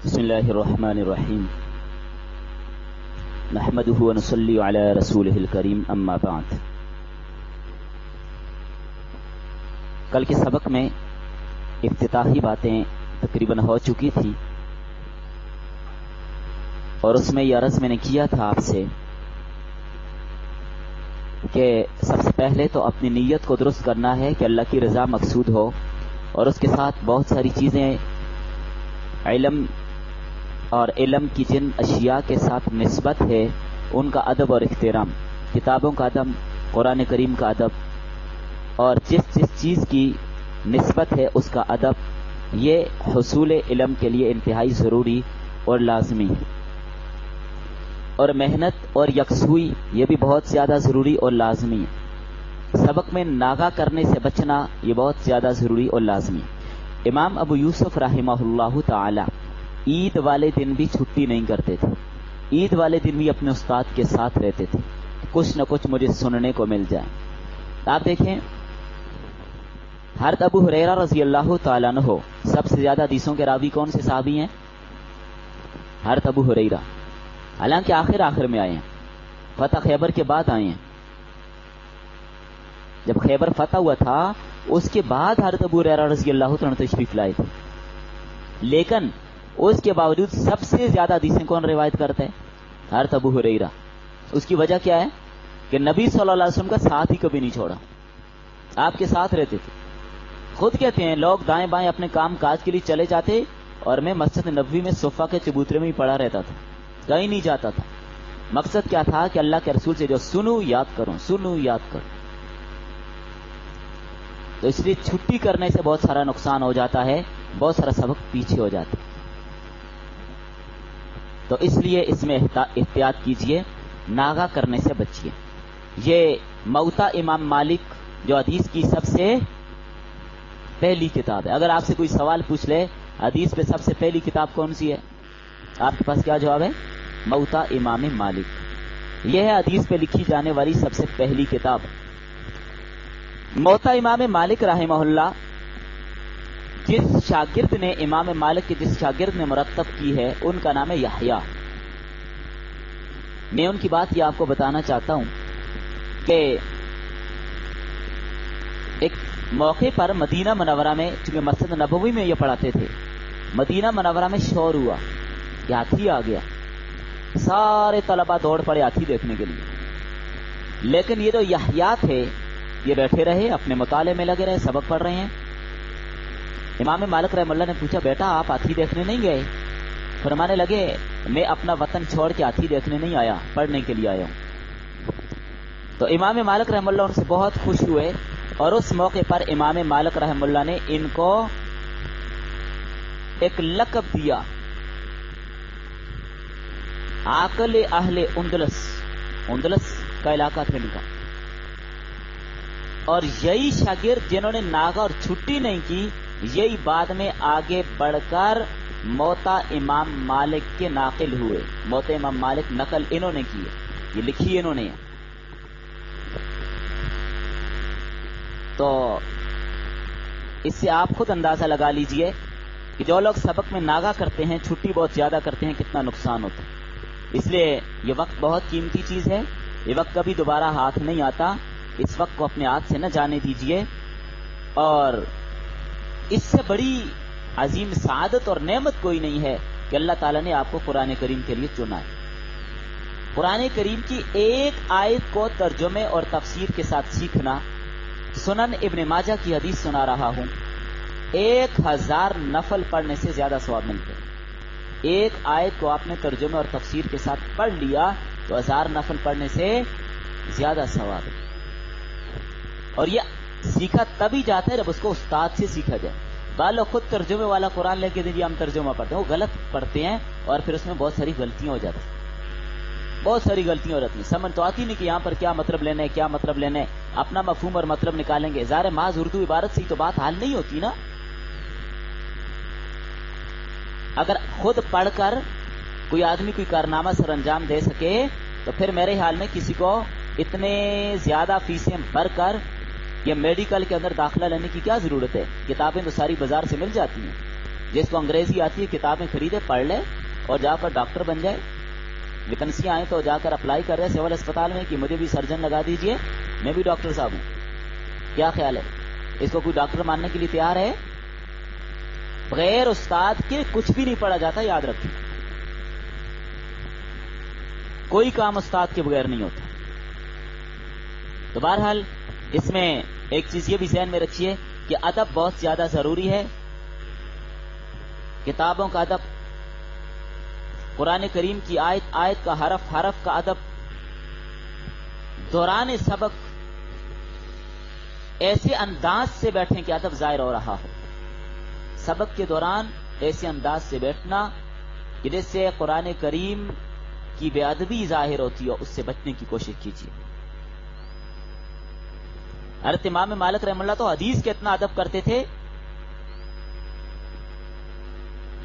بسم اللہ الرحمن الرحیم نحمدہ ونصلی علی رسولہ الکریم اما بعد۔ کل کے سبق میں افتتاحی باتیں تقریباً ہو چکی تھی اور اس میں یہ عرض میں نے کیا تھا آپ سے کہ سب سے پہلے تو اپنی نیت کو درست کرنا ہے کہ اللہ کی رضا مقصود ہو، اور اس کے ساتھ بہت ساری چیزیں علم اور علم کی جن اشیاء کے ساتھ نسبت ہے ان کا ادب اور احترام، کتابوں کا ادب، قرآن کریم کا ادب، اور جس چیز کی نسبت ہے اس کا ادب، یہ حصول علم کے لیے انتہائی ضروری اور لازمی ہے۔ اور محنت اور یکسوئی یہ بھی بہت زیادہ ضروری اور لازمی ہے۔ سبق میں ناغہ کرنے سے بچنا یہ بہت زیادہ ضروری اور لازمی ہے۔ امام ابو یوسف رحمہ اللہ تعالی عید والے دن بھی چھٹی نہیں کرتے تھے، عید والے دن بھی اپنے استاد کے ساتھ رہتے تھے، کچھ نہ کچھ مجھے سننے کو مل جائے۔ آپ دیکھیں حضرت ابو ہریرہ رضی اللہ تعالیٰ عنہ، سب سے زیادہ حدیثوں کے راوی کون سے صحابی ہیں؟ حضرت ابو ہریرہ، حالانکہ آخر میں آئے ہیں، فتح خیبر کے بعد آئے ہیں۔ جب خیبر فتح ہوا تھا اس کے بعد حضرت ابو ہریرہ رضی اللہ تعالیٰ عنہ تشریف لائے تھے، لیکن اس کے باوجود سب سے زیادہ حدیثیں کون روایت کرتے ہیں؟ حضرت ابو ہریرہ۔ اس کی وجہ کیا ہے کہ نبی صلی اللہ علیہ وسلم کا ساتھ ہی کبھی نہیں چھوڑا، آپ کے ساتھ رہتے تھے۔ خود کہتے ہیں لوگ دائیں بائیں اپنے کام کاج کے لیے چلے جاتے اور میں مسجد نبوی میں صفہ کے چبوترے میں ہی پڑا رہتا تھا، کہیں نہیں جاتا تھا۔ مقصد کیا تھا کہ اللہ کے رسول سے جو سنو یاد کرو، سنو یاد کرو۔ تو اس لیے چھٹی کرنے سے بہت سارا نقصان ہو جاتا ہے، بہت سارا سبق پیچھے ہو جاتا ہے۔ تو اس لیے اس میں احتیاط کیجئے، ناغہ کرنے سے بچیے۔ یہ موطا امام مالک جو حدیث کی سب سے پہلی کتاب ہے، اگر آپ سے کوئی سوال پوچھ لے حدیث پہ سب سے پہلی کتاب کون سی ہے، آپ کے پاس کیا جواب ہے؟ موطا امام مالک۔ یہ ہے حدیث پہ لکھی جانے والی سب سے پہلی کتاب۔ موطا امام مالک رحمہ اللہ، جس شاگرد نے امام مالک کے جس شاگرد نے مرتب کی ہے ان کا نام ہے یحییٰ۔ میں ان کی بات یہ آپ کو بتانا چاہتا ہوں کہ ایک موقع پر مدینہ منورہ میں، چونکہ مسجد نبوی میں یہ پڑھاتے تھے، مدینہ منورہ میں شور ہوا کہ ہاتھی آ گیا، سارے طلبہ دوڑ پڑے ہاتھی دیکھنے کے لیے، لیکن یہ جو یحییٰ تھے یہ بیٹھے رہے، اپنے مطالعے میں لگے رہے، سبق پڑھ رہے ہیں۔ امام مالک رحمہ اللہ نے پوچھا بیٹا آپ ہاتھی دیکھنے نہیں گئے؟ فرمانے لگے میں اپنا وطن چھوڑ کے ہاتھی دیکھنے نہیں آیا، پڑھنے کے لیے آیا ہوں۔ تو امام مالک رحمہ اللہ ان سے بہت خوش ہوئے، اور اس موقع پر امام مالک رحمہ اللہ نے ان کو ایک لقب دیا، عاقل اہل اندلس، اندلس کا علاقہ تھا ان کا۔ اور یہی شاگرد جنہوں نے ناغہ اور چھٹی نہیں کی، یہی بعد میں آگے بڑھ کر موطا امام مالک کے ناقل ہوئے۔ موطا امام مالک نقل انہوں نے کی ہے، یہ لکھی انہوں نے۔ تو اس سے آپ خود اندازہ لگا لیجئے کہ جو لوگ سبق میں ناغہ کرتے ہیں، چھٹی بہت زیادہ کرتے ہیں، کتنا نقصان ہوتا ہے۔ اس لیے یہ وقت بہت قیمتی چیز ہے، یہ وقت کبھی دوبارہ ہاتھ نہیں آتا، اس وقت کو اپنے ہاتھ سے نہ جانے دیجئے۔ اور اس سے بڑی عظیم سعادت اور نعمت کوئی نہیں ہے کہ اللہ تعالیٰ نے آپ کو قرآن کریم کے لیے چنا ہے۔ قرآن کریم کی ایک آیت کو ترجمے اور تفسیر کے ساتھ سیکھنا، سنن ابن ماجہ کی حدیث سنا رہا ہوں، 1000 نفل پڑھنے سے زیادہ ثواب ملتے ہیں۔ ایک آیت کو آپ نے ترجمے اور تفسیر کے ساتھ پڑھ لیا تو 1000 نفل پڑھنے سے زیادہ ثواب ہے۔ اور یہ سیکھا تبھی جاتا ہے جب اس کو استاد سے سیکھا جائے۔ بعض لوگ خود ترجمے والا قرآن لے کے دیجیے ہم ترجمہ پڑھتے ہیں، وہ غلط پڑھتے ہیں اور پھر اس میں بہت ساری غلطیاں ہو جاتی ہیں، بہت ساری غلطیاں ہو جاتی ہیں، سمجھ تو آتی نہیں کہ یہاں پر کیا مطلب لینا ہے، کیا مطلب لینا ہے، اپنا مفہوم اور مطلب نکالیں گے۔ ظاہر محض اردو عبارت سے ہی تو بات حل نہیں ہوتی نا۔ اگر خود پڑھ کر کوئی آدمی کوئی کارنامہ سر انجام دے سکے تو پھر میرے خیال میں کسی کو اتنے زیادہ فیسیں بھر کر یہ میڈیکل کے اندر داخلہ لینے کی کیا ضرورت ہے؟ کتابیں تو ساری بازار سے مل جاتی ہیں۔ جس کو انگریزی آتی ہے کتابیں خریدے, پڑھ لے اور جا کر ڈاکٹر بن جائے. ویکنسی آئے تو جا کر اپلائی کر رہے سول اسپتال میں کہ مجھے بھی سرجن لگا دیجئے, میں بھی ڈاکٹر صاحب ہوں. کیا خیال ہے, اس کو کوئی ڈاکٹر ماننے کے لیے تیار ہے؟ بغیر استاد کے کچھ بھی نہیں پڑھا جاتا, یاد رکھیں. کوئی کام استاد کے بغیر نہیں ہوتا. تو بہرحال اس میں ایک چیز یہ بھی ذہن میں رکھیے کہ ادب بہت زیادہ ضروری ہے. کتابوں کا ادب, قرآن کریم کی آیت آیت کا, حرف حرف کا ادب, دوران سبق ایسے انداز سے بیٹھیں کہ ادب ظاہر ہو رہا ہو. سبق کے دوران ایسے انداز سے بیٹھنا کہ جس سے قرآن کریم کی بے ادبی ظاہر ہوتی ہو, اس سے بچنے کی کوشش کیجیے. حضرت امام مالک رحمہ اللہ تو حدیث کے اتنا ادب کرتے تھے,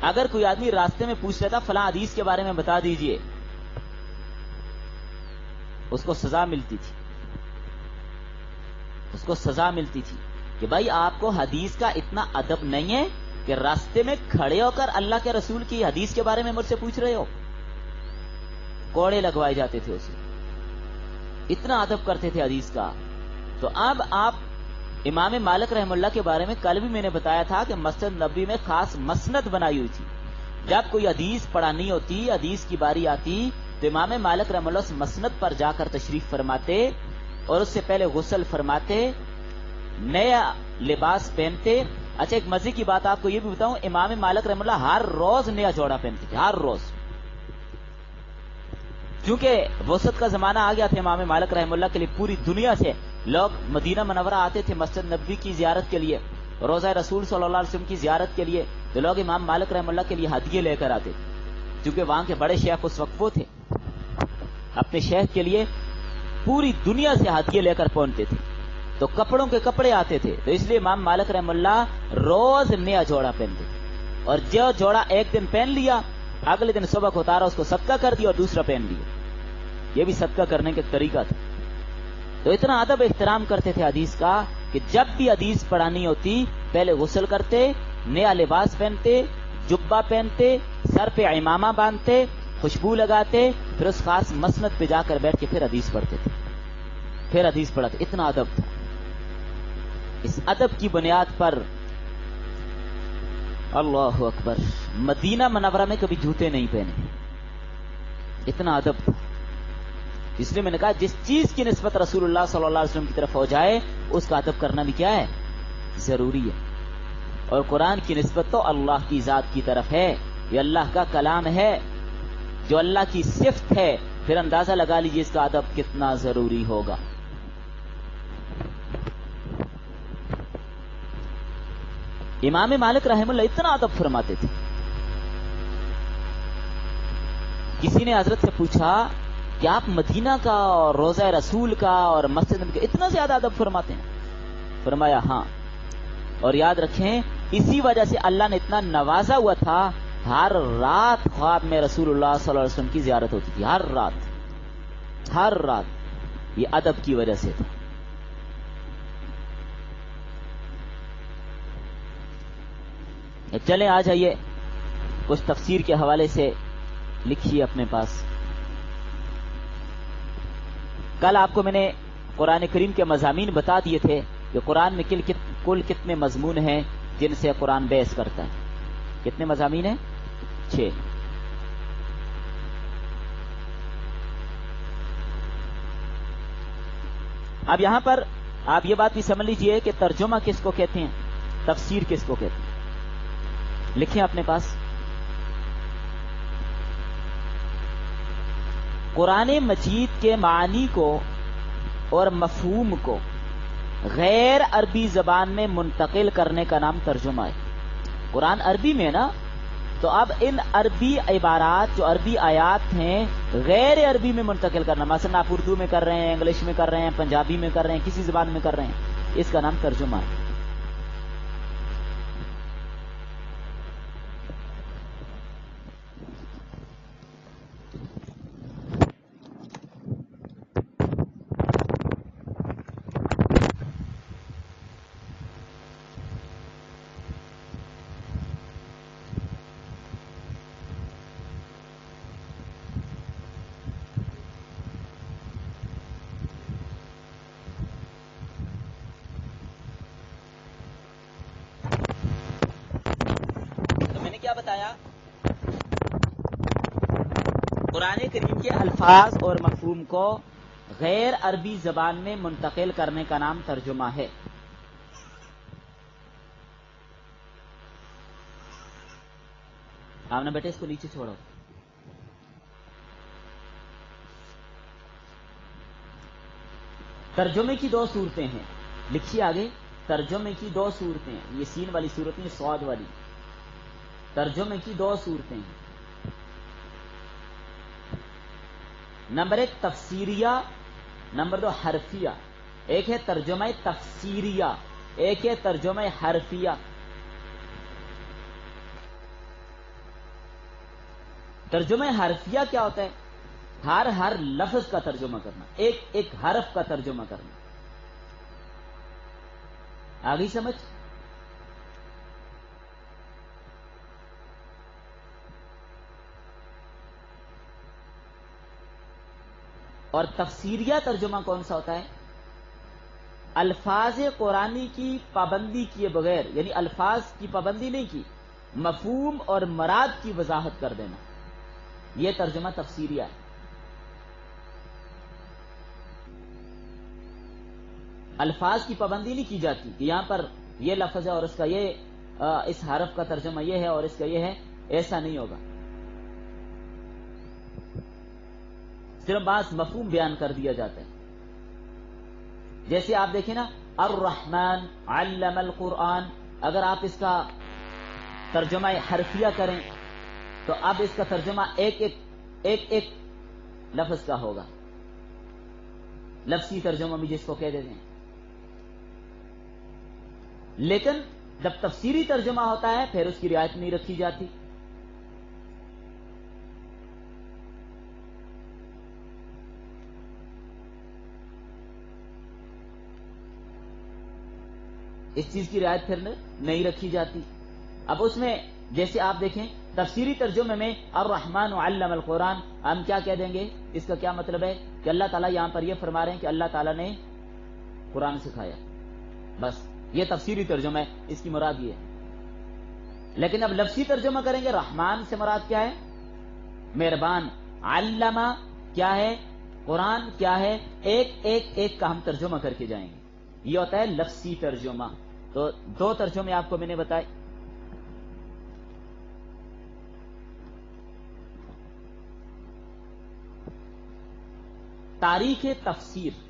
اگر کوئی آدمی راستے میں پوچھ لیتا فلاں حدیث کے بارے میں بتا دیجئے, اس کو سزا ملتی تھی. اس کو سزا ملتی تھی کہ بھائی آپ کو حدیث کا اتنا ادب نہیں ہے کہ راستے میں کھڑے ہو کر اللہ کے رسول کی حدیث کے بارے میں مجھ سے پوچھ رہے ہو. کوڑے لگوائے جاتے تھے اسے, اتنا ادب کرتے تھے حدیث کا. تو اب آپ امام مالک رحمہ اللہ کے بارے میں کل بھی میں نے بتایا تھا کہ مسجد نبوی میں خاص مسند بنائی ہوئی تھی. جب کوئی حدیث پڑھانی ہوتی, حدیث کی باری آتی, تو امام مالک رحمہ اللہ اس مسند پر جا کر تشریف فرماتے اور اس سے پہلے غسل فرماتے, نیا لباس پہنتے. اچھا ایک مزے کی بات آپ کو یہ بھی بتاؤں, امام مالک رحمہ اللہ ہر روز نیا جوڑا پہنتے تھے, ہر روز. چونکہ وسط کا زمانہ آ گیا تھا امام مالک رحمہ اللہ کے لیے, پوری دنیا سے لوگ مدینہ منورہ آتے تھے مسجد نبوی کی زیارت کے لیے, روضہ رسول صلی اللہ علیہ وسلم کی زیارت کے لیے. تو لوگ امام مالک رحمہ اللہ کے لیے ہدیے لے کر آتے تھے, کیونکہ وہاں کے بڑے شیخ اس وقت وہ تھے. اپنے شیخ کے لیے پوری دنیا سے ہدیے لے کر پہنچتے تھے, تو کپڑوں کے کپڑے آتے تھے. تو اس لیے امام مالک رحمہ اللہ روز نیا جوڑا پہنتے تھے, اور جو جوڑا ایک دن پہن لیا, اگلے دن صبح کو اتارا, اس کو صدقہ کر دیا اور دوسرا پہن لیا. یہ بھی صدقہ کرنے کا طریقہ تھا. تو اتنا ادب احترام کرتے تھے حدیث کا کہ جب بھی حدیث پڑھانی ہوتی پہلے غسل کرتے, نیا لباس پہنتے, جبہ پہنتے, سر پہ عمامہ باندھتے, خوشبو لگاتے, پھر اس خاص مسند پہ جا کر بیٹھ کے پھر حدیث پڑھتے تھے, پھر حدیث پڑھتے. اتنا ادب تھا. اس ادب کی بنیاد پر اللہ اکبر, مدینہ منورہ میں کبھی جوتے نہیں پہنے, اتنا ادب تھا. اس لیے میں نے کہا جس چیز کی نسبت رسول اللہ صلی اللہ علیہ وسلم کی طرف ہو جائے اس کا ادب کرنا بھی کیا ہے, ضروری ہے. اور قرآن کی نسبت تو اللہ کی ذات کی طرف ہے, یہ اللہ کا کلام ہے, جو اللہ کی صفت ہے. پھر اندازہ لگا لیجیے اس کا ادب کتنا ضروری ہوگا. امام مالک رحمہ اللہ اتنا ادب فرماتے تھے. کسی نے حضرت سے پوچھا کہ آپ مدینہ کا اور روضہ رسول کا اور مسجد نبوی کا اتنا زیادہ ادب فرماتے ہیں؟ فرمایا ہاں, اور یاد رکھیں اسی وجہ سے اللہ نے اتنا نوازا ہوا تھا, ہر رات خواب میں رسول اللہ صلی اللہ علیہ وسلم کی زیارت ہوتی تھی, ہر رات, ہر رات. یہ ادب کی وجہ سے تھا. چلیں آ جائیے, کچھ تفسیر کے حوالے سے لکھیے اپنے پاس. کل آپ کو میں نے قرآن کریم کے مضامین بتا دیے تھے کہ قرآن میں کل کتنے مضمون ہیں جن سے قرآن بحث کرتا ہے. کتنے مضامین ہیں؟ 6. اب یہاں پر آپ یہ بات بھی سمجھ لیجئے کہ ترجمہ کس کو کہتے ہیں, تفسیر کس کو کہتے ہیں. لکھیں اپنے پاس. قرآن مجید کے معنی کو اور مفہوم کو غیر عربی زبان میں منتقل کرنے کا نام ترجمہ ہے. قرآن عربی میں نا, تو اب ان عربی عبارات جو عربی آیات ہیں غیر عربی میں منتقل کرنا, مثلا آپ اردو میں کر رہے ہیں, انگلش میں کر رہے ہیں, پنجابی میں کر رہے ہیں, کسی زبان میں کر رہے ہیں, اس کا نام ترجمہ ہے. بتایا قرآن کریم کے الفاظ اور مفہوم کو غیر عربی زبان میں منتقل کرنے کا نام ترجمہ ہے. آپ نے بیٹے اس کو نیچے چھوڑو. ترجمے کی دو صورتیں ہیں، لکھیے آگے. ترجمے کی دو صورتیں ہیں، یہ سین والی صورت نہیں، صاد والی. ترجمے کی دو صورتیں ہیں. نمبر 1 تفسیریہ، نمبر 2 حرفیہ. ایک ہے ترجمہ تفسیریہ، ایک ہے ترجمہ حرفیہ. ترجمہ حرفیہ کیا ہوتا ہے؟ ہر لفظ کا ترجمہ کرنا، ایک ایک حرف کا ترجمہ کرنا. آگئی سمجھ؟ اور تفسیریہ ترجمہ کون سا ہوتا ہے؟ الفاظ قرآنی کی پابندی کیے بغیر، یعنی الفاظ کی پابندی نہیں کی، مفہوم اور مراد کی وضاحت کر دینا، یہ ترجمہ تفسیریہ ہے. الفاظ کی پابندی نہیں کی جاتی کہ یہاں پر یہ لفظ ہے اور اس کا یہ اس حرف کا ترجمہ یہ ہے اور اس کا یہ ہے، ایسا نہیں ہوگا. صرف بعض مفہوم بیان کر دیا جاتا ہے. جیسے آپ دیکھیں نا، الرحمن علم القرآن، اگر آپ اس کا ترجمہ حرفیہ کریں تو اب اس کا ترجمہ ایک لفظ کا ہوگا، لفظی ترجمہ بھی جس کو کہہ دیتے ہیں. لیکن جب تفسیری ترجمہ ہوتا ہے پھر اس کی رعایت نہیں رکھی جاتی. اس چیز کی رعایت پھر نہیں رکھی جاتی. اب اس میں جیسے آپ دیکھیں تفسیری ترجمے میں الرحمن علم القرآن، ہم کیا کہہ دیں گے؟ اس کا کیا مطلب ہے کہ اللہ تعالیٰ یہاں پر یہ فرما رہے ہیں کہ اللہ تعالیٰ نے قرآن سکھایا، بس یہ تفسیری ترجمہ ہے، اس کی مراد یہ ہے. لیکن اب لفظی ترجمہ کریں گے، رحمان سے مراد کیا ہے؟ مہربان. علامہ کیا ہے؟ قرآن کیا ہے؟ ایک کا ہم ترجمہ کر کے جائیں گے. یہ ہوتا ہے لفظی ترجمہ. تو دو ترجمے آپ کو میں نے بتائے. تاریخ تفسیر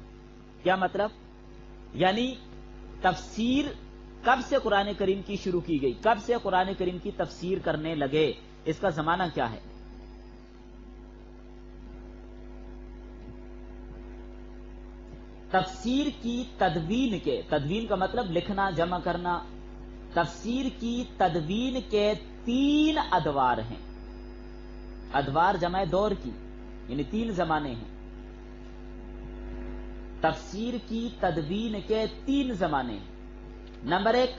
کیا مطلب؟ یعنی تفسیر کب سے قرآن کریم کی شروع کی گئی، کب سے قرآن کریم کی تفسیر کرنے لگے، اس کا زمانہ کیا ہے؟ تفسیر کی تدوین کا مطلب لکھنا، جمع کرنا. تفسیر کی تدوین کے 3 ادوار ہیں. ادوار جمع دور کی، یعنی 3 زمانے ہیں. تفسیر کی تدوین کے 3 زمانے ہیں. نمبر 1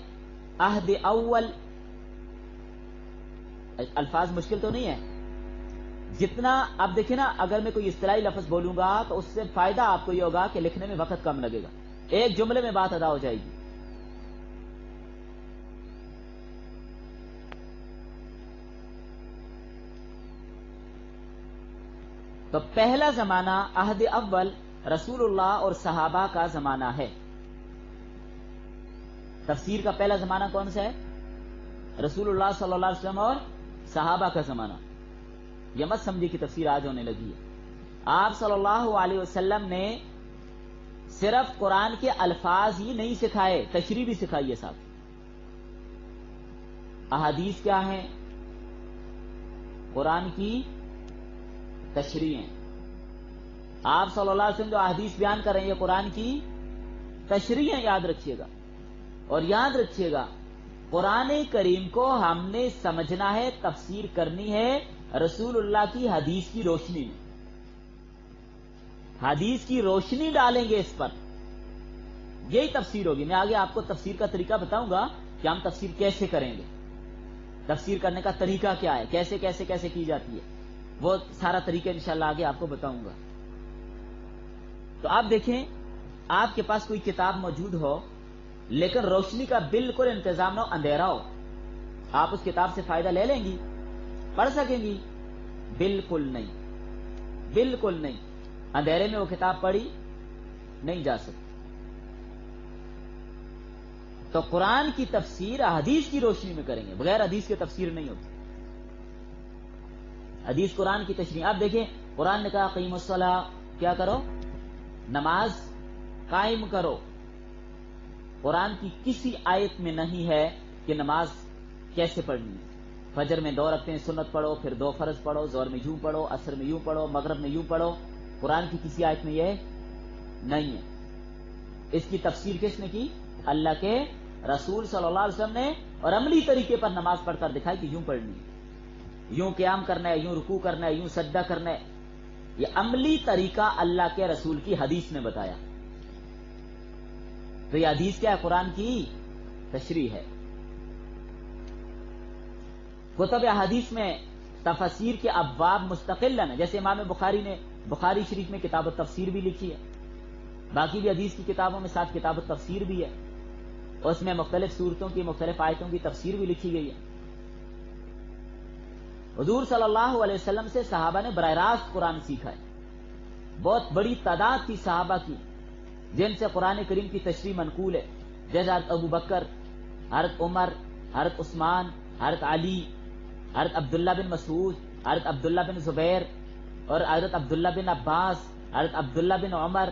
عہد اول. الفاظ مشکل تو نہیں ہے جتنا. اب دیکھیں نا، اگر میں کوئی اصطلاحی لفظ بولوں گا تو اس سے فائدہ آپ کو یہ ہوگا کہ لکھنے میں وقت کم لگے گا، ایک جملے میں بات ادا ہو جائے گی. تو پہلا زمانہ عہد اول رسول اللہ اور صحابہ کا زمانہ ہے. تفسیر کا پہلا زمانہ کون سا ہے؟ رسول اللہ صلی اللہ علیہ وسلم اور صحابہ کا زمانہ. یہ مت سمجھے کہ تفسیر آج ہونے لگی ہے. آپ صلی اللہ علیہ وسلم نے صرف قرآن کے الفاظ ہی نہیں سکھائے، تشریح بھی سکھائی ہے صاحب. احادیث کیا ہیں؟ قرآن کی تشریح ہیں. آپ صلی اللہ علیہ وسلم جو احادیث بیان کر رہے ہیں یہ قرآن کی تشریح ہیں، یاد رکھیے گا. اور یاد رکھیے گا قرآن کریم کو ہم نے سمجھنا ہے، تفسیر کرنی ہے رسول اللہ کی حدیث کی روشنی میں. حدیث کی روشنی ڈالیں گے اس پر، یہی تفسیر ہوگی. میں آگے آپ کو تفسیر کا طریقہ بتاؤں گا کہ ہم تفسیر کیسے کریں گے، تفسیر کرنے کا طریقہ کیا ہے، کیسے کیسے کیسے کی جاتی ہے، وہ سارا طریقہ انشاءاللہ آگے آپ کو بتاؤں گا. تو آپ دیکھیں، آپ کے پاس کوئی کتاب موجود ہو لیکن روشنی کا بالکل انتظام نہ ہو، اندھیرا ہو، آپ اس کتاب سے فائدہ لے لیں گی، پڑھ سکیں گی؟ بالکل نہیں، بالکل نہیں، اندھیرے میں وہ کتاب پڑھی نہیں جا سکتی۔ تو قرآن کی تفسیر حدیث کی روشنی میں کریں گے، بغیر حدیث کے تفسیر نہیں ہوتی۔ حدیث قرآن کی تشریح، آپ دیکھیں قرآن نے کہا قیم الصلاۃ، کیا کرو؟ نماز قائم کرو۔ قرآن کی کسی آیت میں نہیں ہے کہ نماز کیسے پڑھنی ہے۔ فجر میں 2 رکعتیں سنت پڑھو، پھر 2 فرض پڑھو، ظہر میں یوں پڑھو، عصر میں یوں پڑھو، مغرب میں یوں پڑھو۔ قرآن کی کسی آیت میں یہ نہیں ہے۔ اس کی تفسیر کس نے کی؟ اللہ کے رسول صلی اللہ علیہ وسلم نے، اور عملی طریقے پر نماز پڑھ کر دکھائی کہ یوں پڑھنی ہے، یوں قیام کرنا ہے، یوں رکوع کرنا ہے، یوں سجدہ کرنا ہے۔ یہ عملی طریقہ اللہ کے رسول کی حدیث نے بتایا۔ تو یہ حدیث کیا ہے؟ قرآن کی تشریح ہے۔ کتب حدیث میں تفسیر کے ابواب مستقل ہیں، جیسے امام بخاری نے بخاری شریف میں کتاب التفسیر بھی لکھی ہے، باقی بھی حدیث کی کتابوں میں ساتھ کتاب التفسیر بھی ہے، اس میں مختلف صورتوں کی مختلف آیتوں کی تفسیر بھی لکھی گئی ہے۔ حضور صلی اللہ علیہ وسلم سے صحابہ نے براہ راست قرآن سیکھا ہے۔ بہت بڑی تعداد تھی صحابہ کی جن سے قرآن کریم کی تشریح منقول ہے، جیسے حضرت ابو بکر، حضرت عمر، حضرت عثمان، حضرت علی، حضرت عبداللہ بن مسعود، حضرت عبداللہ بن زبیر، اور حضرت عبداللہ بن عباس، حضرت عبداللہ بن عمر،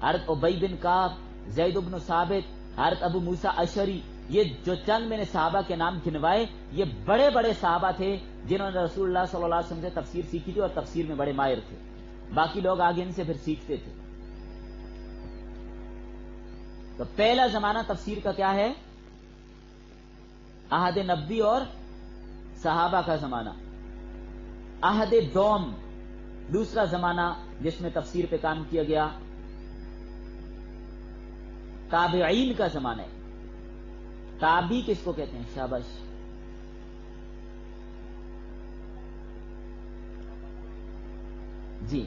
حضرت ابی بن کعب، زید بن ثابت، حضرت ابو موسیٰ اشعری۔ یہ جو چند میں نے صحابہ کے نام گنوائے، یہ بڑے بڑے صحابہ تھے جنہوں نے رسول اللہ صلی اللہ علیہ وسلم سے تفسیر سیکھی تھی اور تفسیر میں بڑے ماہر تھے۔ باقی لوگ آگے ان سے پھر سیکھتے تھے۔ تو پہلا زمانہ تفسیر کا کیا ہے؟ عہد نبوی اور صحابہ کا زمانہ۔ عہد دوم دوسرا زمانہ جس میں تفسیر پہ کام کیا گیا، تابعین کا زمانہ ہے۔ تابعی کس کو کہتے ہیں؟ شاباش، جی،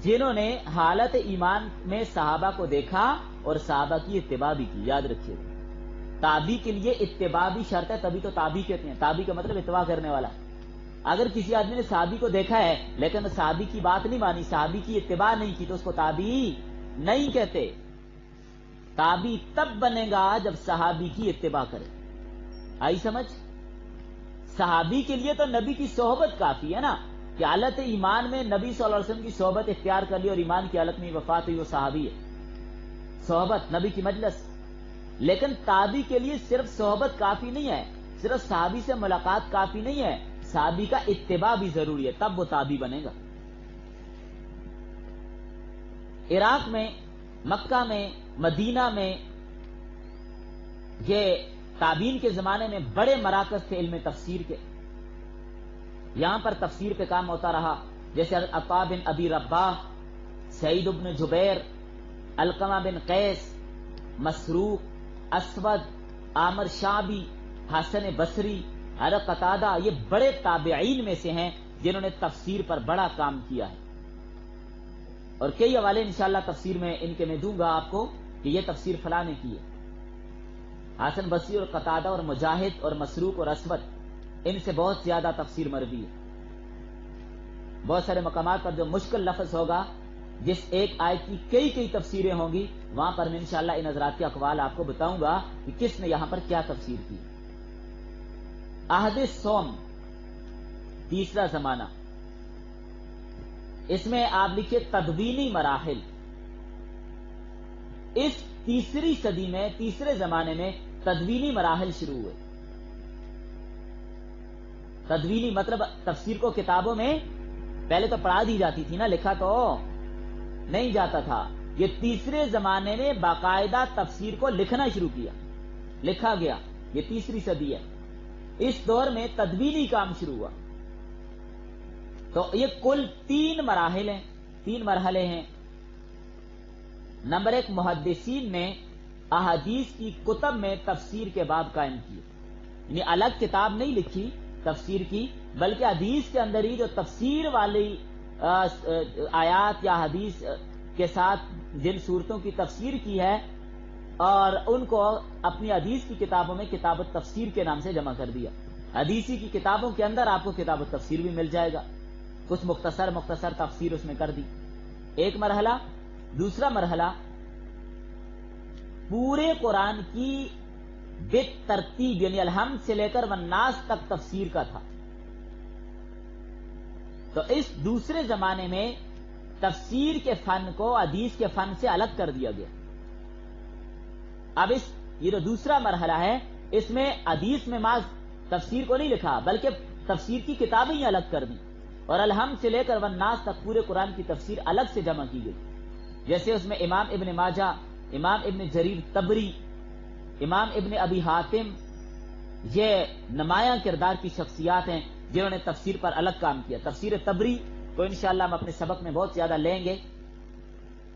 جنہوں نے حالت ایمان میں صحابہ کو دیکھا اور صحابہ کی اتباع بھی کی۔ یاد رکھیے، تابعی کے لیے اتباع بھی شرط ہے، تبھی تو تابعی کہتے ہیں۔ تابعی کا مطلب اتباع کرنے والا۔ اگر کسی آدمی نے صحابی کو دیکھا ہے لیکن صحابی کی بات نہیں مانی، صحابی کی اتباع نہیں کی، تو اس کو تابعی نہیں کہتے۔ تابعی تب بنے گا جب صحابی کی اتباع کرے۔ آئی سمجھ؟ صحابی کے لیے تو نبی کی صحبت کافی ہے نا، کہ حالت ایمان میں نبی صلی اللہ علیہ وسلم کی صحبت اختیار کر لی اور ایمان کی حالت میں وفات ہوئی، وہ صحابی ہے۔ صحبت نبی کی مجلس۔ لیکن تابعی کے لیے صرف صحبت کافی نہیں ہے، صرف صحابی سے ملاقات کافی نہیں ہے، صحابی کا اتباع بھی ضروری ہے، تب وہ تابعی بنے گا۔ عراق میں، مکہ میں، مدینہ میں یہ تابعین کے زمانے میں بڑے مراکز تھے علم تفسیر کے۔ یہاں پر تفسیر پہ کام ہوتا رہا، جیسے عطا بن ابی رباح، سعید بن جبیر، علقمہ بن قیس، مسروق، اسود، عامر شعبی، حسن بصری، حضرت قتادہ، یہ بڑے تابعین میں سے ہیں جنہوں نے تفسیر پر بڑا کام کیا ہے۔ اور کئی حوالے انشاءاللہ تفسیر میں ان کے میں دوں گا آپ کو کہ یہ تفسیر فلاں نے کی ہے۔ حسن بصری اور قتادہ اور مجاہد اور مسروق اور اسود، ان سے بہت زیادہ تفسیر مروی ہے۔ بہت سارے مقامات پر جو مشکل لفظ ہوگا، جس ایک آیت کی کئی تفسیریں ہوں گی، وہاں پر میں انشاءاللہ ان حضرات کے اقوال آپ کو بتاؤں گا کہ کس نے یہاں پر کیا تفسیر کی۔ عہد صوم تیسرا زمانہ، اس میں آپ لکھیے تدوینی مراحل۔ اس تیسری صدی میں، تیسرے زمانے میں تدوینی مراحل شروع ہوئے۔ تدوینی مطلب تفسیر کو کتابوں میں پہلے تو پڑھا دی جاتی تھی نا، لکھا تو نہیں جاتا تھا۔ یہ تیسرے زمانے میں باقاعدہ تفسیر کو لکھنا شروع کیا، لکھا گیا۔ یہ تیسری صدی ہے۔ اس دور میں تدوینی کام شروع ہوا۔ تو یہ کل 3 مراحل ہیں، 3 مرحلے ہیں۔ نمبر 1، محدثین نے احادیث کی کتب میں تفسیر کے باب قائم کیے، یعنی الگ کتاب نہیں لکھی تفسیر کی، بلکہ حدیث کے اندر ہی جو تفسیر والی آیات یا حدیث کے ساتھ جن صورتوں کی تفسیر کی ہے، اور ان کو اپنی حدیث کی کتابوں میں کتاب التفسیر کے نام سے جمع کر دیا. حدیثی کی کتابوں کے اندر آپ کو کتاب التفسیر بھی مل جائے گا. کچھ مختصر تفسیر اس میں کر دی. ایک مرحلہ. دوسرا مرحلہ پورے قرآن کی بالترتیب یعنی الحمد سے لے کر والناس تک تفسیر کا تھا. تو اس دوسرے زمانے میں تفسیر کے فن کو حدیث کے فن سے الگ کر دیا گیا. اب یہ جو دوسرا مرحلہ ہے اس میں حدیث میں محض تفسیر کو نہیں لکھا بلکہ تفسیر کی کتابیں ہی الگ کر دی اور الحمد سے لے کر والناس تک پورے قرآن کی تفسیر الگ سے جمع کی گئی. جیسے اس میں امام ابن ماجہ، امام ابن جریر طبری، امام ابن ابی حاتم، یہ نمایاں کردار کی شخصیات ہیں جنہوں نے تفسیر پر الگ کام کیا. تفسیر طبری کو انشاءاللہ ہم اپنے سبق میں بہت زیادہ لیں گے.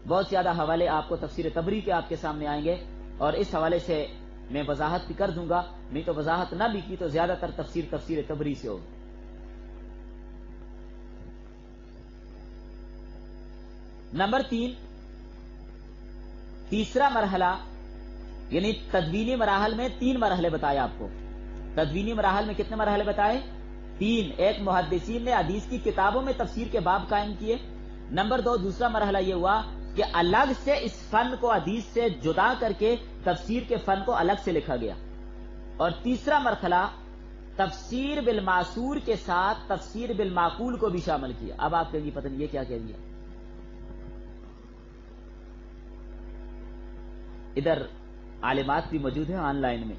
بہت زیادہ حوالے آپ کو تفسیر طبری کے آپ کے سامنے آئیں گے اور اس حوالے سے میں وضاحت بھی کر دوں گا. نہیں تو وضاحت نہ بھی کی تو زیادہ تر تفسیر طبری سے ہوگی. نمبر 3، تیسرا مرحلہ یعنی تدوینی مراحل میں 3 مرحلے بتائے آپ کو. تدوینی مراحل میں کتنے مرحلے بتائے؟ 3. ایک، محدثین نے حدیث کی کتابوں میں تفسیر کے باب قائم کیے. نمبر 2، دوسرا مرحلہ یہ ہوا کہ الگ سے اس فن کو حدیث سے جدا کر کے تفسیر کے فن کو الگ سے لکھا گیا. اور تیسرا مرحلہ تفسیر بالمعصور کے ساتھ تفسیر بالمعقول کو بھی شامل کیا. اب آپ کہیں گے پتہ نہیں یہ کیا کہہ دیا. ادھر عالمات بھی موجود ہیں آن لائن میں،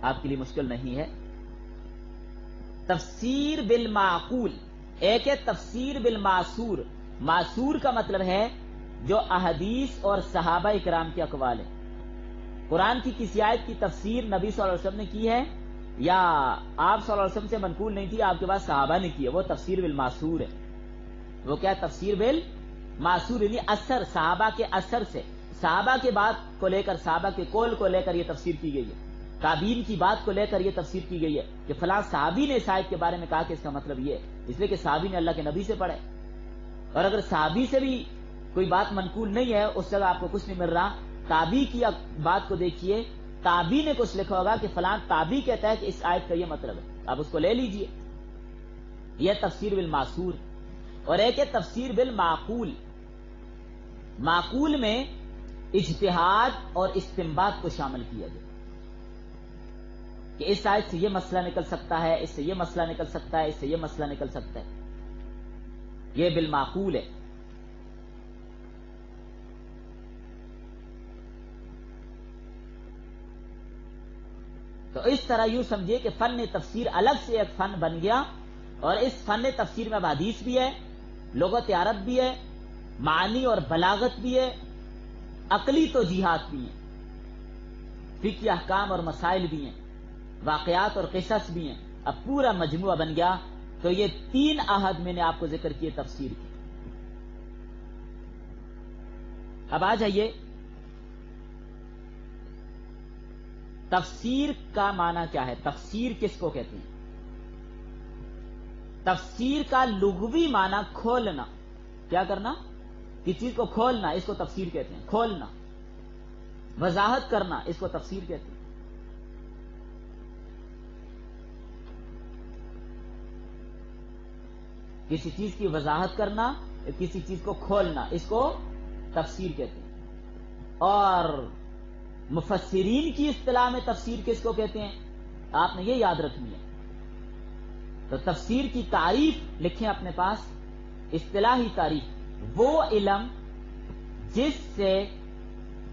آپ کے لیے مشکل نہیں ہے. تفسیر بالمعقول، ایک ہے تفسیر بالمعصور. معصور کا مطلب ہے جو احادیث اور صحابہ اکرام کے اقوال ہیں. قرآن کی کسی آیت کی تفسیر نبی صلی اللہ علیہ وسلم نے کی ہے یا آپ صلی اللہ علیہ وسلم سے منقول نہیں تھی، آپ کے پاس صحابہ نے کی ہے، وہ تفسیر بالمعصور ہے. وہ کیا تفسیر بالمعصور یعنی اثر، صحابہ کے اثر سے، صحابہ کے بات کو لے کر، صحابہ کے قول کو لے کر یہ تفسیر کی گئی ہے. تابعین کی بات کو لے کر یہ تفسیر کی گئی ہے کہ فلاں صحابی نے اس آیت کے بارے میں کہا کہ اس کا مطلب یہ ہے، اس لیے کہ صحابی نے اللہ کے نبی سے پڑھے. اور اگر صحابی سے بھی کوئی بات منقول نہیں ہے اس جگہ آپ کو کچھ نہیں مل رہا. تابعی کی بات کو دیکھیے، تابعی نے کچھ لکھا ہوگا کہ فلاں تابعی کہتا ہے کہ اس آیت کا یہ مطلب ہے، آپ اس کو لے لیجئے. یہ تفسیر بالمعصور. اور ایک ہے تفسیر بالمعقول. معقول میں اجتہاد اور استنباط کو شامل کیا گیا کہ اس آیت سے یہ مسئلہ نکل سکتا ہے، اس سے یہ مسئلہ نکل سکتا ہے، اس سے یہ مسئلہ نکل سکتا ہے. یہ بالمعقول ہے. تو اس طرح یوں سمجھیے کہ فن تفسیر الگ سے ایک فن بن گیا اور اس فن تفسیر میں حدیث بھی ہے، لغت عرب بھی ہے، معنی اور بلاغت بھی ہے، عقلی توجیحات بھی ہیں، فقہی احکام اور مسائل بھی ہیں، واقعات اور قصص بھی ہیں. اب پورا مجموعہ بن گیا. تو یہ 3 عہد میں نے آپ کو ذکر کیے تفسیر کی. اب آ جائیے تفسیر کا معنی کیا ہے، تفسیر کس کو کہتے ہیں؟ تفسیر کا لغوی معنی کھولنا. کیا کرنا؟ کسی چیز کو کھولنا، اس کو تفسیر کہتے ہیں. کھولنا، وضاحت کرنا، اس کو تفسیر کہتے ہیں. کسی چیز کی وضاحت کرنا، کسی چیز کو کھولنا، اس کو تفسیر کہتے ہیں. اور مفسرین کی اصطلاح میں تفسیر کس کو کہتے ہیں آپ نے یہ یاد رکھنی ہے. تو تفسیر کی تعریف لکھیں اپنے پاس. اصطلاحی تعریف: وہ علم جس سے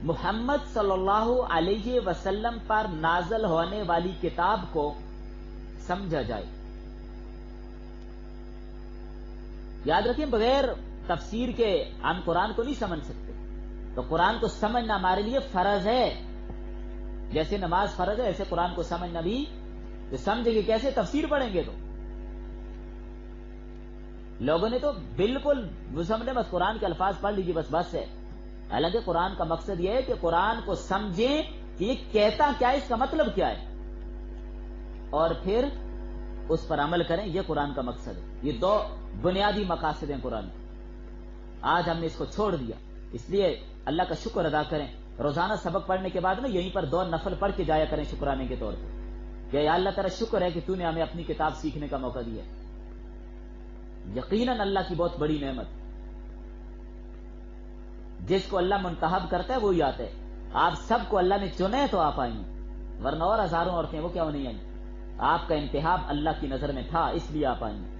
محمد صلی اللہ علیہ وسلم پر نازل ہونے والی کتاب کو سمجھا جائے. یاد رکھیں بغیر تفسیر کے ہم قرآن کو نہیں سمجھ سکتے. تو قرآن کو سمجھنا ہمارے لیے فرض ہے. جیسے نماز فرض ہے ایسے قرآن کو سمجھنا بھی. تو سمجھیں گے کیسے؟ تفسیر پڑھیں گے. تو لوگوں نے تو بالکل وہ سمجھے بس قرآن کے الفاظ پڑھ لیجیے بس ہے. حالانکہ قرآن کا مقصد یہ ہے کہ قرآن کو سمجھیں کہ یہ کہتا کیا ہے، اس کا مطلب کیا ہے، اور پھر اس پر عمل کریں. یہ قرآن کا مقصد ہے. یہ 2 بنیادی مقاصد ہیں قرآن. آج ہم نے اس کو چھوڑ دیا. اس لیے اللہ کا شکر ادا کریں روزانہ سبق پڑھنے کے بعد نا یہیں پر 2 نفل پڑھ کے جایا کریں شکرانے کے طور پہ کہ یا اللہ تیرا شکر ہے کہ تو نے ہمیں اپنی کتاب سیکھنے کا موقع دیا. یقیناً اللہ کی بہت بڑی نعمت. جس کو اللہ منتخب کرتا ہے وہی آتا ہے. آپ سب کو اللہ نے چنا ہے تو آپ آئی ہیں، ورنہ اور ہزاروں عورتیں وہ کیا نہیں آئی. آپ کا انتخاب اللہ کی نظر میں تھا اس لیے آپ آئی ہیں.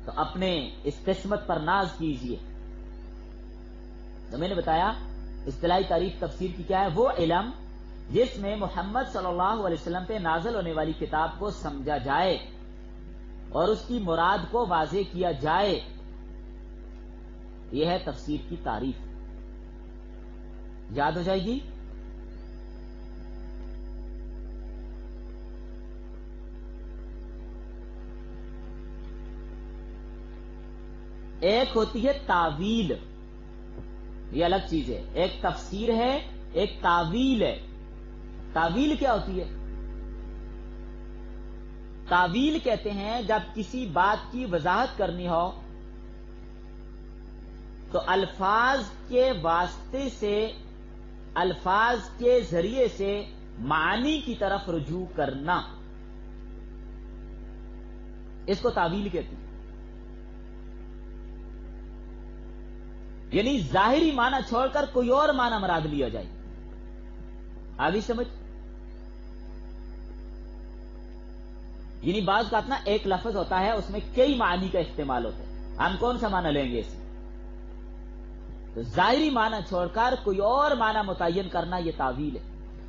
تو اپنے اس قسمت پر ناز کیجئے. تو میں نے بتایا اصطلاحی تعریف تفسیر کی کیا ہے، وہ علم جس میں محمد صلی اللہ علیہ وسلم پہ نازل ہونے والی کتاب کو سمجھا جائے اور اس کی مراد کو واضح کیا جائے. یہ ہے تفسیر کی تعریف. یاد ہو جائے گی. ایک ہوتی ہے تعویل، یہ الگ چیز ہے. ایک تفسیر ہے، ایک تعویل ہے. تعویل کیا ہوتی ہے؟ تعویل کہتے ہیں جب کسی بات کی وضاحت کرنی ہو تو الفاظ کے واسطے سے، الفاظ کے ذریعے سے معنی کی طرف رجوع کرنا، اس کو تعویل کہتے ہیں. یعنی ظاہری معنی چھوڑ کر کوئی اور معنی مراد لیا جائے. آگے سمجھ. یعنی بعض کا اتنا ایک لفظ ہوتا ہے اس میں کئی معنی کا استعمال ہوتا ہے. ہم کون سا معنی لیں گے اس میں؟ تو ظاہری معنی چھوڑ کر کوئی اور معنی متعین کرنا یہ تعویل ہے.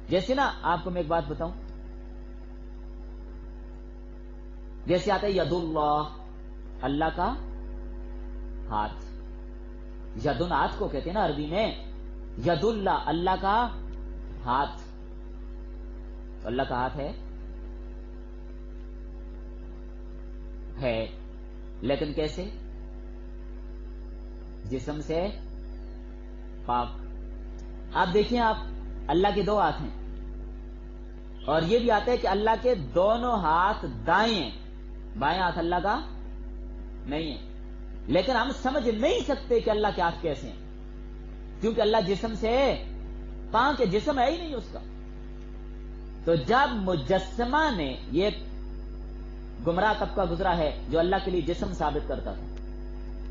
جیسے نا آپ کو میں ایک بات بتاؤں، جیسے آتا ہے ید اللہ، اللہ کا ہاتھ. یدن ہاتھ کو کہتے ہیں نا عربی میں. ید اللہ، اللہ کا ہاتھ. تو اللہ کا ہاتھ ہے لیکن کیسے؟ جسم سے پاک. آپ دیکھیں، آپ اللہ کے 2 ہاتھ ہیں اور یہ بھی آتا ہے کہ اللہ کے دونوں ہاتھ دائیں ہیں، بائیں ہاتھ اللہ کا نہیں ہے. لیکن ہم سمجھ نہیں سکتے کہ اللہ کے ہاتھ کیسے ہیں، کیونکہ اللہ جسم سے پاک ہے، جسم ہے ہی نہیں اس کا. تو جب مجسمہ نے، یہ گمراہ طبقہ گزرا ہے جو اللہ کے لیے جسم ثابت کرتا تھا،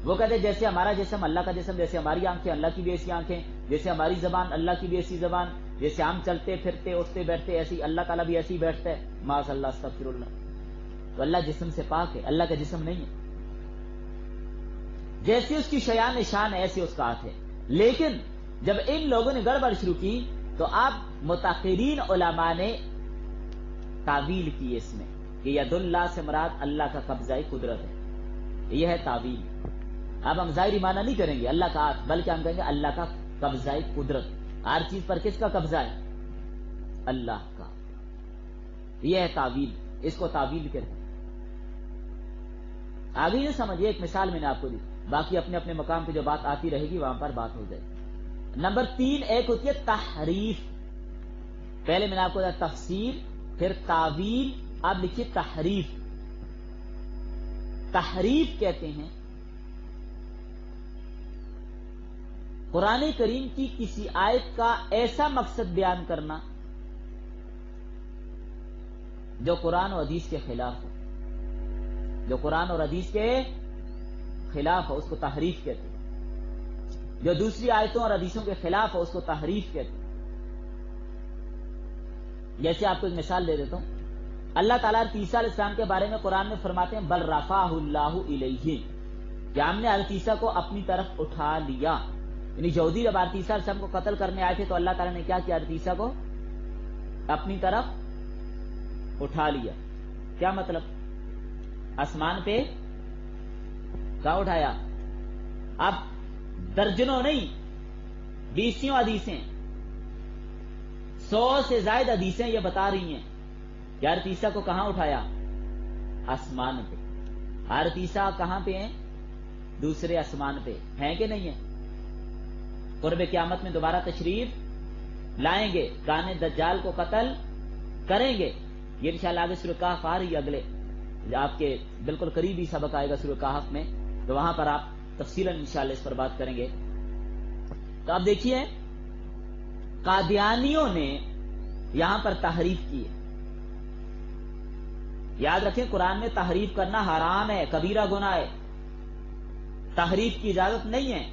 وہ کہتے جیسے ہمارا جسم اللہ کا جسم، جیسے ہماری آنکھیں اللہ کی بھی ایسی آنکھیں، جیسے ہماری زبان اللہ کی بھی ایسی زبان، جیسے ہم چلتے پھرتے اٹھتے بیٹھتے ایسی اللہ تعالیٰ بھی ایسی بیٹھتا ہے. معاذ اللہ، استغفر اللہ. تو اللہ جسم سے پاک ہے، اللہ کا جسم نہیں ہے. جیسے اس کی شیان نشان ہے ایسے اس کا ہاتھ ہے. لیکن جب ان لوگوں نے گڑبڑ شروع کی تو اب متاخرین علماء نے تعویل کی اس میں کہ ید اللہ سے مراد اللہ کا قبضہ قدرت ہے. یہ ہے تعویل. اب ہم ظاہری معنی نہیں کریں گے اللہ کا ہاتھ، بلکہ ہم کہیں گے اللہ کا قبضہ قدرت. ہر چیز پر کس کا قبضہ ہے؟ اللہ کا. یہ ہے تعویل. اس کو تعویل کہتے ہیں. آگے یہ سمجھیے، ایک مثال میں نے آپ کو دی، باقی اپنے اپنے مقام پہ جو بات آتی رہے گی وہاں پر بات ہو جائے. نمبر 3 ایک ہوتی ہے تحریف. پہلے میں نے آپ کو بتایا تفسیر، پھر تعویل، اب لکھیے تحریف. تحریف کہتے ہیں قرآن کریم کی کسی آیت کا ایسا مقصد بیان کرنا جو قرآن و حدیث کے خلاف ہو. جو قرآن اور حدیث کے خلاف ہو اس کو تحریف کہتے ہیں. جو دوسری آیتوں اور حدیثوں کے خلاف ہو اس کو تحریف کہتے ہیں. جیسے آپ کو ایک مثال دے دیتا ہوں. اللہ تعالیٰ عیسیٰ علیہ السلام کے بارے میں قرآن میں فرماتے ہیں بل رفعہ اللہ الیہ، کہ ہم نے حضرت عیسیٰ کو اپنی طرف اٹھا لیا. یعنی یہودی جب حضرت عیسیٰ علیہ السلام کو قتل کرنے آئے تھے تو اللہ تعالیٰ نے کیا کیا؟ حضرت عیسیٰ کو اپنی طرف اٹھا لیا. کیا مطلب؟ آسمان پہ کہاں اٹھایا؟ اب درجنوں نہیں 20 حدیثیں، 100 سے زائد حدیثیں یہ بتا رہی ہیں کہ حضرت عیسیٰ کو کہاں اٹھایا؟ آسمان پہ. حضرت عیسیٰ کہاں پہ ہیں؟ دوسرے آسمان پہ ہیں کہ نہیں ہیں؟ قرب قیامت میں دوبارہ تشریف لائیں گے، کانے دجال کو قتل کریں گے. یہ انشاءاللہ آگے سورہ کہف آ رہی ہے، اگلے آپ کے بالکل قریبی سبق آئے گا سورہ کہف میں، تو وہاں پر آپ تفصیلاً انشاءاللہ اس پر بات کریں گے. تو آپ دیکھیے قادیانیوں نے یہاں پر تحریف کی ہے. یاد رکھیں قرآن میں تحریف کرنا حرام ہے، کبیرہ گناہ ہے، تحریف کی اجازت نہیں ہے.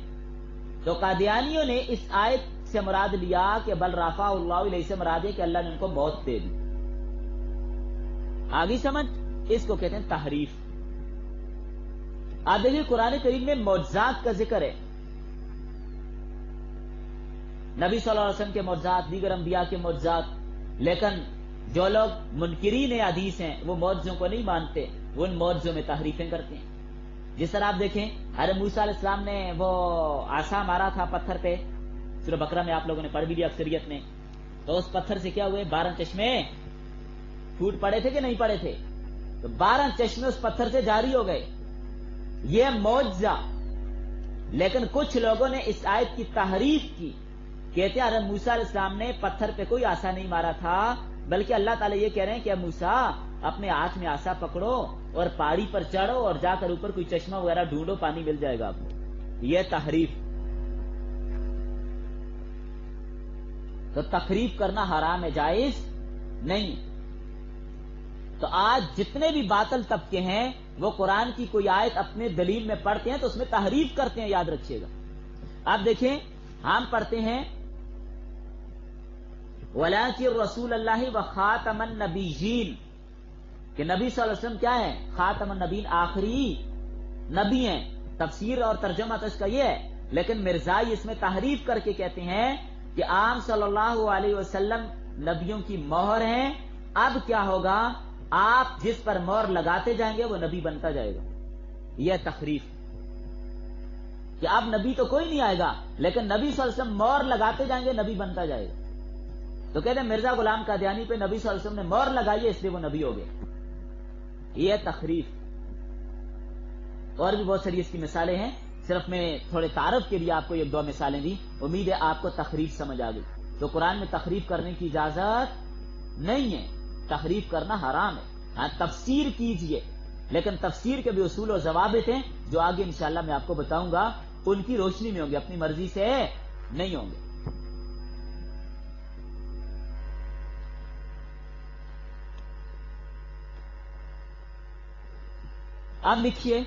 تو قادیانیوں نے اس آیت سے مراد لیا کہ بل رفع اللہ الیہ سے مراد ہے کہ اللہ نے ان کو موت دے دی. آگے سمجھ، اس کو کہتے ہیں تحریف. آپ دیکھیے قرآن کریم میں معجزات کا ذکر ہے، نبی صلی اللہ علیہ وسلم کے معجزات، دیگر انبیاء کے معجزات، لیکن جو لوگ منکرین حدیث ہیں وہ معجزوں کو نہیں مانتے، وہ ان معجزوں میں تحریفیں کرتے ہیں. جس طرح آپ دیکھیں حضرت موسیٰ علیہ السلام نے وہ عصا مارا تھا پتھر پہ، سورہ بقرہ میں آپ لوگوں نے پڑھ بھی لیا اکثریت نے، تو اس پتھر سے کیا ہوئے؟ 12 چشمے پھوٹ پڑے تھے کہ نہیں پڑے تھے؟ تو 12 چشمے اس پتھر سے جاری ہو گئے. یہ معجزہ. لیکن کچھ لوگوں نے اس آیت کی تحریف کی، کہتے ہیں حضرت موسیٰ علیہ السلام نے پتھر پہ کوئی عصا نہیں مارا تھا، بلکہ اللہ تعالیٰ یہ کہہ رہے ہیں کہ موسیٰ اپنے ہاتھ میں عصا پکڑو اور پہاڑی پر چڑھو اور جا کر اوپر کوئی چشمہ وغیرہ ڈھونڈو، پانی مل جائے گا آپ کو. یہ تحریف. تو تحریف کرنا حرام ہے، جائز نہیں. تو آج جتنے بھی باطل طبقے ہیں وہ قرآن کی کوئی آیت اپنے دلیل میں پڑھتے ہیں تو اس میں تحریف کرتے ہیں، یاد رکھیے گا. آپ دیکھیں ہم پڑھتے ہیں وَلَٰكِن رسول اللہ وخاتم النبیین، کہ نبی صلی اللہ علیہ وسلم کیا ہے؟ خاتم النبیین، آخری نبی ہیں. تفسیر اور ترجمہ تو اس کا یہ ہے، لیکن مرزائی اس میں تحریف کر کے کہتے ہیں کہ عام صلی اللہ علیہ وسلم نبیوں کی مہر ہیں. اب کیا ہوگا؟ آپ جس پر مہر لگاتے جائیں گے وہ نبی بنتا جائے گا. یہ تحریف کہ اب نبی تو کوئی نہیں آئے گا، لیکن نبی صلی اللہ علیہ وسلم مہر لگاتے جائیں گے نبی بنتا جائے گا. تو کہتے ہیں مرزا غلام قادیانی پہ نبی صلی اللہ علیہ وسلم نے مہر لگائی ہے اس لیے وہ نبی ہو گئے. یہ تحریف. اور بھی بہت ساری اس کی مثالیں ہیں، صرف میں تھوڑے تعارف کے لیے آپ کو 1-2 مثالیں دی. امید ہے آپ کو تحریف سمجھ آ گئی. تو قرآن میں تحریف کرنے کی اجازت نہیں ہے، تحریف کرنا حرام ہے. ہاں تفسیر کیجئے، لیکن تفسیر کے بھی اصول و ضوابط ہیں جو آگے انشاءاللہ میں آپ کو بتاؤں گا، ان کی روشنی میں ہوں گے، اپنی مرضی سے نہیں ہوں گے. اب لکھیے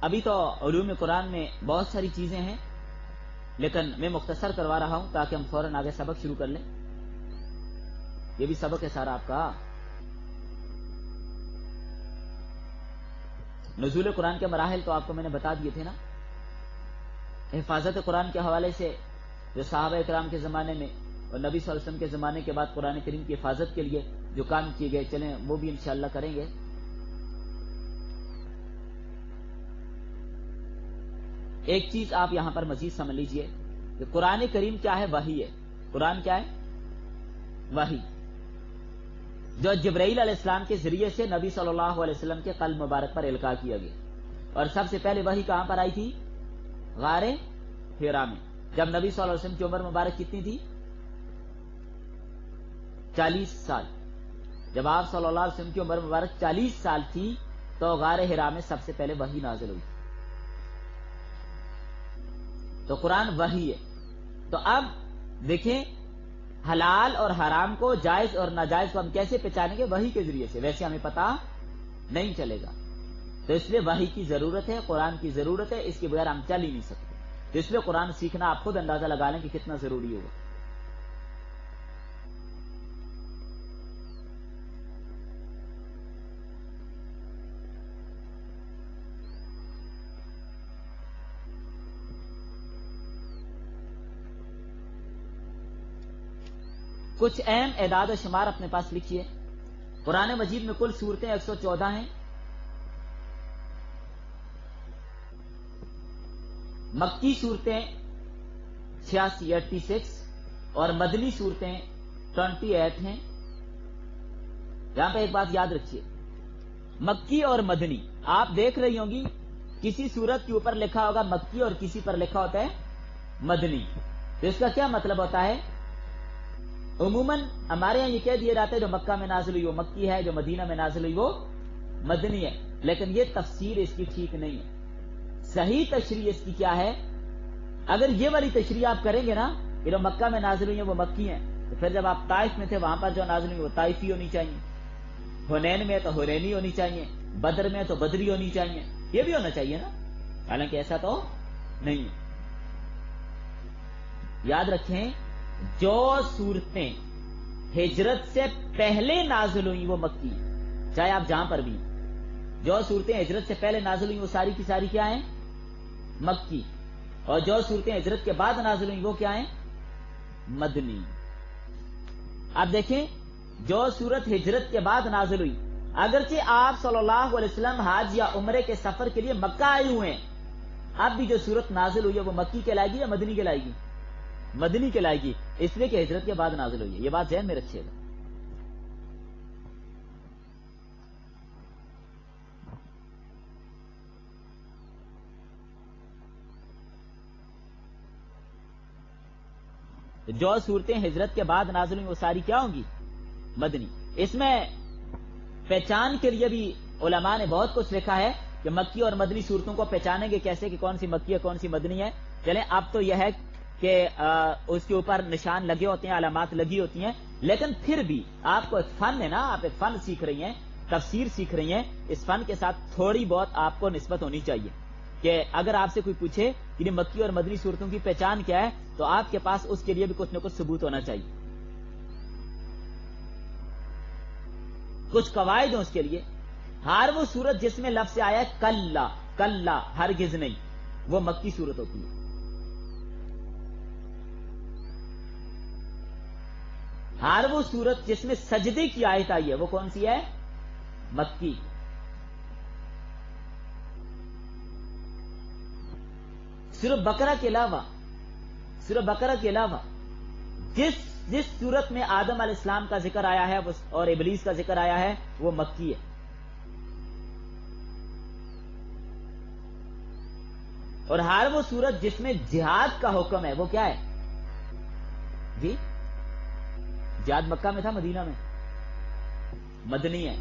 ابھی تو علوم قرآن میں بہت ساری چیزیں ہیں، لیکن میں مختصر کروا رہا ہوں تاکہ ہم فوراً آگے سبق شروع کر لیں. یہ بھی سبق ہے سارا آپ کا. نزول قرآن کے مراحل تو آپ کو میں نے بتا دیے تھے نا. حفاظت قرآن کے حوالے سے جو صحابہ اکرام کے زمانے میں اور نبی صلی اللہ علیہ وسلم کے زمانے کے بعد قرآن کریم کی حفاظت کے لیے جو کام کیے گئے، چلیں وہ بھی انشاءاللہ کریں گے. ایک چیز آپ یہاں پر مزید سمجھ لیجئے کہ قرآن کریم کیا ہے؟ وحی ہے. قرآن کیا ہے؟ وحی، جو جبرائیل علیہ السلام کے ذریعے سے نبی صلی اللہ علیہ وسلم کے قلب مبارک پر القاء کیا گیا. اور سب سے پہلے وحی کہاں پر آئی تھی؟ غار حرا میں. جب نبی صلی اللہ علیہ وسلم کی عمر مبارک کتنی تھی؟ 40 سال. جب آپ صلی اللہ علیہ وسلم کی عمر مبارک 40 سال تھی تو غار حرا میں سب سے پہلے وحی نازل ہوئی. تو قرآن وحی ہے. تو اب دیکھیں حلال اور حرام کو، جائز اور ناجائز کو ہم کیسے پہچانیں گے؟ وحی کے ذریعے سے. ویسے ہمیں پتہ نہیں چلے گا. تو اس لیے وحی کی ضرورت ہے، قرآن کی ضرورت ہے، اس کے بغیر ہم چل ہی نہیں سکتے. تو اس لیے قرآن سیکھنا آپ خود اندازہ لگا لیں کہ کتنا ضروری ہوگا. کچھ اہم اعداد و شمار اپنے پاس لکھیے. قرآن مجید میں کل سورتیں 114 ہیں. مکی صورتیں 86 اور مدنی صورتیں 28 ہیں. یہاں پہ ایک بات یاد رکھیے، مکی اور مدنی آپ دیکھ رہی ہوں گی، کسی صورت کے اوپر لکھا ہوگا مکی اور کسی پر لکھا ہوتا ہے مدنی. تو اس کا کیا مطلب ہوتا ہے؟ عموماً ہمارے یہاں یہ کہہ دیا جاتا ہے جو مکہ میں نازل ہوئی وہ مکی ہے، جو مدینہ میں نازل ہوئی وہ مدنی ہے. لیکن یہ تفسیر اس کی ٹھیک نہیں ہے. صحیح تشریح اس کی کیا ہے؟ اگر یہ والی تشریح آپ کریں گے نا کہ جو مکہ میں نازل ہوئی ہیں وہ مکی ہیں، تو پھر جب آپ طائف میں تھے وہاں پر جو نازل ہوئی وہ طائفی ہونی چاہیے، حنین میں تو حنینی ہونی چاہیے، بدر میں تو بدری ہونی چاہیے، یہ بھی ہونا چاہیے نا، حالانکہ ایسا تو نہیں ہے. یاد رکھیں جو صورتیں ہجرت سے پہلے نازل ہوئی وہ مکی ہیں، چاہے آپ جہاں پر بھی ہیں. جو صورتیں ہجرت سے پہلے نازل ہوئی وہ ساری کی ساری کیا ہیں؟ مکی. اور جو صورتیں ہجرت کے بعد نازل ہوئی وہ کیا ہیں؟ مدنی. اب دیکھیں جو صورت ہجرت کے بعد نازل ہوئی، اگرچہ آپ صلی اللہ علیہ وسلم حج یا عمرے کے سفر کے لیے مکہ آئے ہوئے ہیں، اب بھی جو صورت نازل ہوئی ہے وہ مکی کہلائے گی یا مدنی کہلائے گی؟ مدنی کہلائے گی، اس لیے کہ ہجرت کے بعد نازل ہوئی ہے. یہ بات ذہن میں رکھیے گا. جو صورتیں ہجرت کے بعد نازل ہوئی وہ ساری کیا ہوں گی؟ مدنی. اس میں پہچان کے لیے بھی علماء نے بہت کچھ لکھا ہے کہ مکی اور مدنی صورتوں کو پہچانیں گے کیسے کہ کون سی مکی ہے کون سی مدنی ہے. چلیں اب تو یہ ہے کہ اس کے اوپر نشان لگے ہوتے ہیں، علامات لگی ہوتی ہیں، لیکن پھر بھی آپ کو ایک فن ہے نا، آپ ایک فن سیکھ رہی ہیں، تفسیر سیکھ رہی ہیں، اس فن کے ساتھ تھوڑی بہت آپ کو نسبت ہونی چاہیے کہ اگر آپ سے کوئی پوچھے کہ مکی اور مدنی صورتوں کی پہچان کیا ہے تو آپ کے پاس اس کے لیے بھی کچھ نہ کچھ ثبوت ہونا چاہیے، کچھ قواعد ہیں اس کے لیے. ہر وہ صورت جس میں لفظ آیا ہے کلا، کلا ہرگز نہیں، وہ مکی صورت ہوتی ہے. ہر وہ صورت جس میں سجدے کی آیت آئی ہے وہ کون سی ہے؟ مکی. صرف بقرہ کے علاوہ جس صورت میں آدم علیہ السلام کا ذکر آیا ہے اور ابلیس کا ذکر آیا ہے وہ مکی ہے. اور ہر وہ صورت جس میں جہاد کا حکم ہے وہ کیا ہے؟ جی جہاد مکہ میں تھا مدینہ میں؟ مدنی ہے.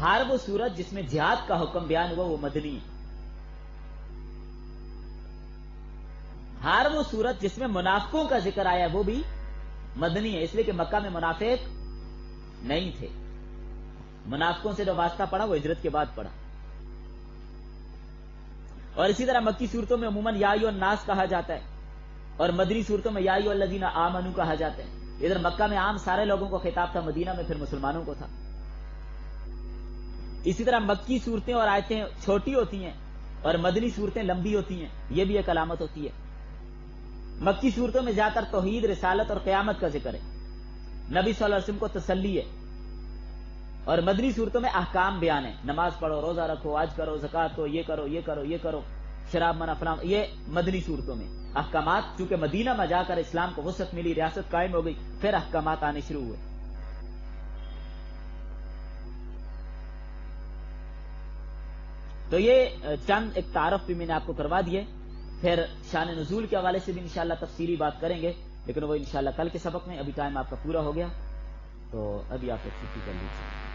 ہر وہ صورت جس میں جہاد کا حکم بیان ہوا وہ مدنی ہے. ہر وہ صورت جس میں منافقوں کا ذکر آیا وہ بھی مدنی ہے، اس لیے کہ مکہ میں منافق نہیں تھے. منافقوں سے جو واسطہ پڑا وہ ہجرت کے بعد پڑا. اور اسی طرح مکی صورتوں میں عموماً یا ایھا الناس کہا جاتا ہے اور مدنی صورتوں میں یا ایھا الذین آمنوا کہا جاتا ہے. ادھر مکہ میں عام سارے لوگوں کو خطاب تھا، مدینہ میں پھر مسلمانوں کو تھا. اسی طرح مکی صورتیں اور آیتیں چھوٹی ہوتی ہیں اور مدنی صورتیں لمبی ہوتی ہیں، یہ بھی ایک علامت ہوتی ہے. مکی صورتوں میں زیادہ تر توحید، رسالت اور قیامت کا ذکر ہے، نبی صلی اللہ علیہ وسلم کو تسلی ہے. اور مدنی صورتوں میں احکام بیان ہے، نماز پڑھو، روزہ رکھو، حج کرو، زکات دو، یہ کرو، یہ کرو، یہ کرو، شراب منع فلاں. یہ مدنی صورتوں میں احکامات، چونکہ مدینہ میں جا کر اسلام کو وسعت ملی، ریاست قائم ہو گئی، پھر احکامات آنے شروع ہوئے. تو یہ چند ایک تعارف بھی میں نے آپ کو کروا دیے. پھر شان نزول کے حوالے سے بھی انشاءاللہ تفصیلی بات کریں گے، لیکن وہ انشاءاللہ کل کے سبق میں. ابھی ٹائم آپ کا پورا ہو گیا تو ابھی آپ چھٹی کر لیجیے.